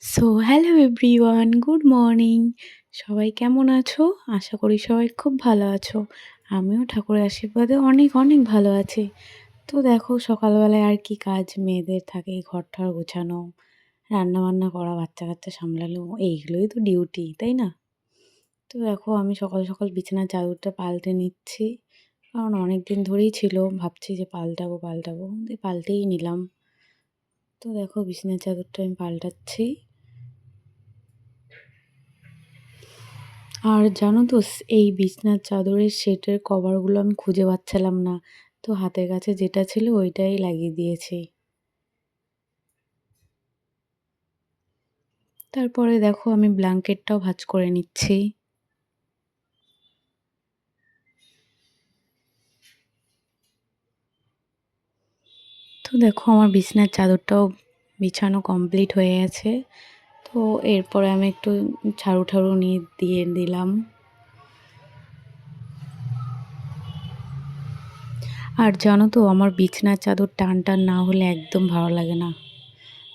Hello everyone, good morning. সবাই কেমন আছো? আশা করি সবাই খুব ভালো আছো। আমিও ঠাকুরের আশীর্বাদে অনেক, অনেক ভালো আছি। তো দেখো সকালবেলায় আর কি কাজ মেয়েদের থাকে ঘর-টর গোছানো, রান্না-বান্না করা, বাচ্চা-কাচ্চা সামলানো এইগুলোই তো ডিউটি, তাই না? তো দেখো আমি সকাল, সকাল বিছানার চাদরটা পাল্টে নিচ্ছি। কারণ অনেকদিন ধরেই ছিল ভাবছি যে পাল্টাবো, পাল্টাবো। দিয়ে পাল্টেই নিলাম। তো দেখো বিছানার চাদরটা আমি পাল্টাচ্ছি। আর জানো তো এই বিছনার চাদরের সেটের কভারগুলো আমি খুঁজে পাচ্ছিলাম না। তো হাতের কাছে যেটা ছিল ওইটাই লাগিয়ে দিয়েছি। তারপরে দেখো আমি ব্ল্যাঙ্কেটটাও ভাঁজ করে নিচ্ছি। তো দেখো আমার বিছনার চাদরটাও বিছানো কমপ্লিট হয়ে গেছে। তো এরপরে আমি একটু ঝাড়ু-ঠাড়ু নিয়ে দিয়ে দিলাম। আর জানো তো আমার বিছনার চাদর টান না হলে একদম ভালো লাগে না।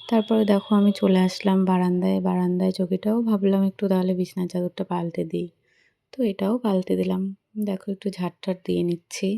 তারপরে দেখো আমি চলে আসলাম বারান্দায়। বারান্দায় চকিটাও ভাবলাম একটু তাহলে বিছনার চাদরটা পাল্টে দিই। তো এটাও পাল্টে দিলাম। দেখো একটু ঝাড়-টাড় দিয়ে নিচ্ছি।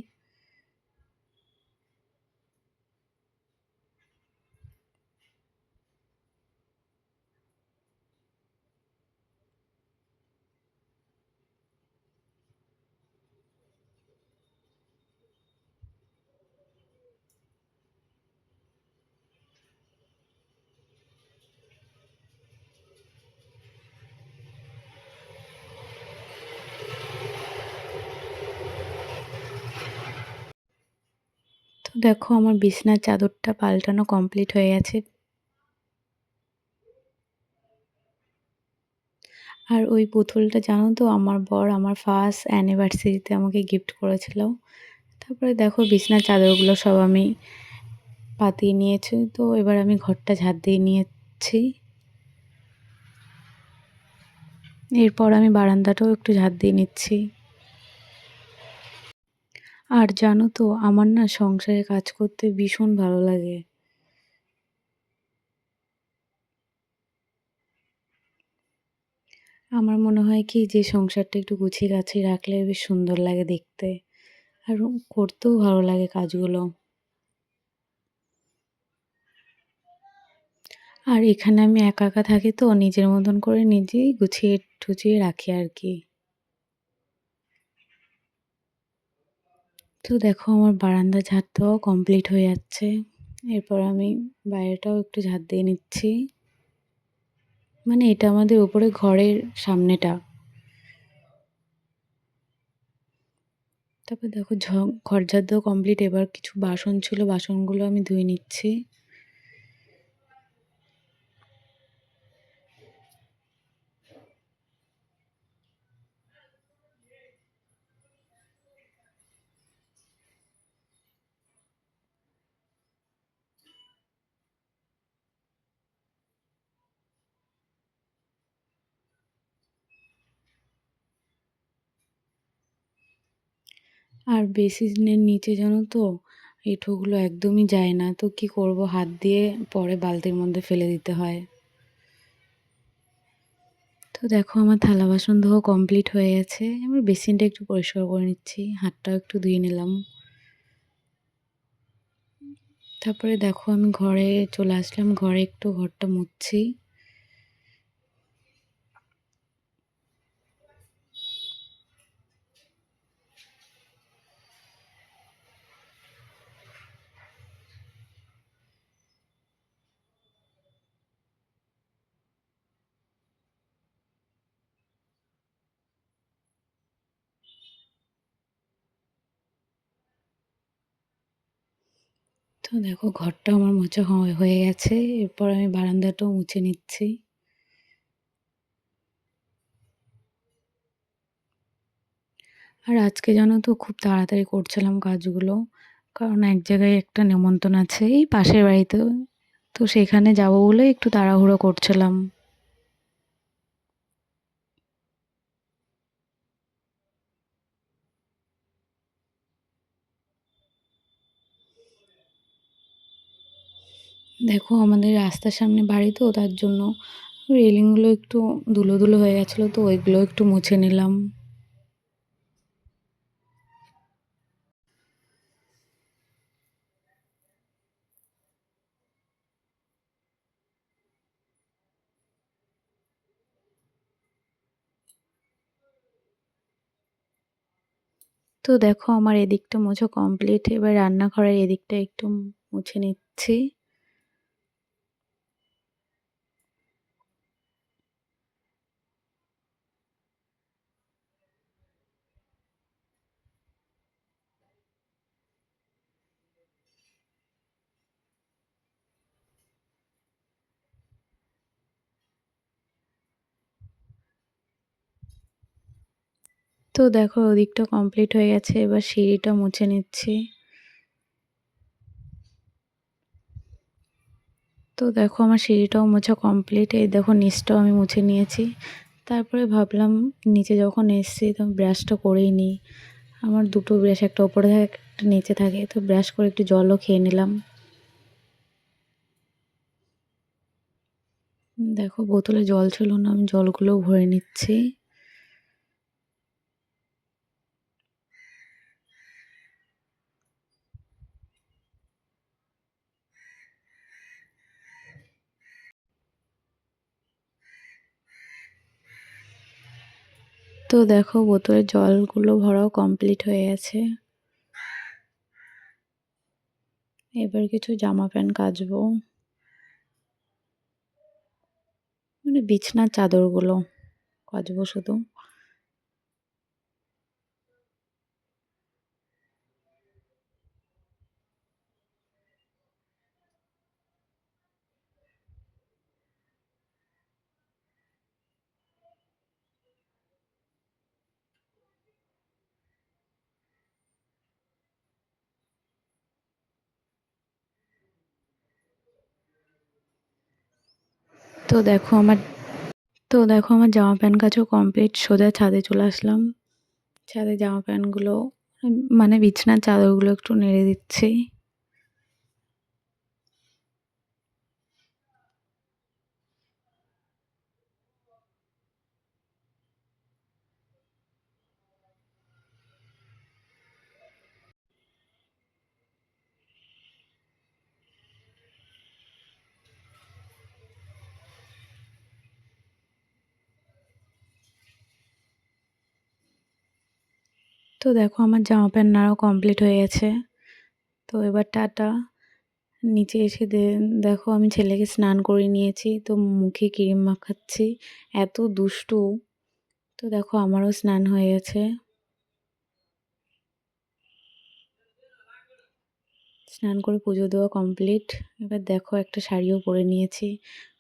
তো দেখো আমার বিছনার চাদরটা পাল্টানো কমপ্লিট হয়ে গেছে। আর ওই পুতুলটা জানো তো আমার বর আমার ফার্স্ট অ্যানিভার্সারিতে আমাকে গিফট করেছিল। তারপরে দেখো বিছনার চাদরগুলো সব আমি পাতিয়ে নিয়েছি। তো এবার আমি ঘরটা ঝাড় দিয়ে নিয়েছি। এরপর আমি বারান্দাটাও একটু ঝাড় দিয়ে নিচ্ছি। আর জানো তো আমার না সংসারে কাজ করতে ভীষণ ভালো লাগে। আমার মনে হয় কি যে সংসারটা একটু গুছিয়ে গাছিয়ে রাখলে বেশ সুন্দর লাগে দেখতে। আর করতেও ভালো লাগে কাজগুলো। আর এখানে আমি একা থাকি তো নিজের মতন করে নিজেই গুছিয়ে টুছিয়ে রাখি আর কি। তো দেখো আমার বারান্দা ঝাড় দেওয়াও কমপ্লিট হয়ে যাচ্ছে। এরপর আমি বাইরেটাও একটু ঝাড় দিয়ে নিচ্ছি। মানে এটা আমাদের উপরে ঘরের সামনেটা। তারপর দেখো ঘর ঝাড় দেওয়া কমপ্লিট। এবার কিছু বাসন ছিল, বাসনগুলো আমি ধুয়ে নিচ্ছি। আর বেসিনের নিচে জানো তো এঁঠোগুলো একদমই যায় না। তো কি করব, হাত দিয়ে পরে বালতির মধ্যে ফেলে দিতে হয়। তো দেখো আমার থালা বাসন ধোয়া কমপ্লিট হয়ে গেছে। এবার বেসিনটা একটু পরিষ্কার করে নিচ্ছি। হাতটাও একটু ধুয়ে নিলাম। তারপরে দেখো আমি ঘরে চলে আসলাম। ঘরে একটু ঘরটা মুছছি। তো দেখো ঘরটা আমার মোছা হয়ে গেছে। এরপর আমি বারান্দাটাও মুছে নিচ্ছি। আর আজকে জানো তো খুব তাড়াতাড়ি করছিলাম কাজগুলো। কারণ এক জায়গায় একটা নেমন্তন্ন আছে এই পাশের বাড়িতে। তো সেখানে যাবো বলে একটু তাড়াহুড়ো করছিলাম। দেখো আমাদের রাস্তার সামনে বাড়ি তো তার জন্য রেলিংগুলো একটু ধুলো ধুলো হয়ে গেছিলো, তো ওইগুলো একটু মুছে নিলাম। তো দেখো আমার এদিকটা মোছা কমপ্লিট। এবার রান্নাঘরের এদিকটা একটু মুছে নিচ্ছি। তো দেখো ওদিকটা কমপ্লিট হয়ে গেছে, এবার সিঁড়িটা মুছে নিচ্ছি। তো দেখো আমার সিঁড়িটাও মোছা কমপ্লিট। এই দেখো নিচটাও আমি মুছে নিয়েছি। তারপরে ভাবলাম নিচে যখন এসেছি তো ব্রাশটা করেই নিই। আমার দুটো ব্রাশ, একটা ওপরে থাকে একটা নিচে থাকে, তো ব্রাশ করে একটু জলও খেয়ে নিলাম। দেখো বোতলে জল ছিল না, আমি জলগুলোও ভরে নিচ্ছি। তো দেখো বোতলের জলগুলো ভরাও কমপ্লিট হয়ে গেছে। এবার কিছু জামা প্যান্ট কাচবো, মানে বিছনার চাদরগুলো কাচবো শুধু। তো দেখো আমার জামা প্যান্ট কাচাও কমপ্লিট। সোজা ছাদে চলে আসলাম। ছাদে জামা প্যান্টগুলো মানে বিছনার চাদরগুলো একটু নেড়ে দিচ্ছি। তো দেখো আমার জামা প্যান্ট নাড়াও কমপ্লিট হয়ে গেছে। তো এবার টাটা। নিচে এসে দেখো আমি ছেলেকে স্নান করে নিয়েছি, তো মুখে ক্রিম মাখাচ্ছি। এত দুষ্টু। তো দেখো আমারও স্নান হয়ে গেছে। স্নান করে পুজো দেওয়া কমপ্লিট। এবার দেখো একটা শাড়িও পরে নিয়েছি।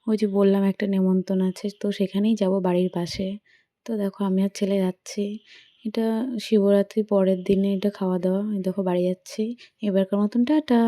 ওই যে বললাম একটা নেমন্তন্ন আছে, তো সেখানেই যাব বাড়ির পাশে। তো দেখো আমি আর ছেলে যাচ্ছি। এটা শিবরাত্রির পরের দিনে এটা খাওয়া দাওয়া। এই দেখো বাড়ি যাচ্ছি। এবারকার মতন টাটা।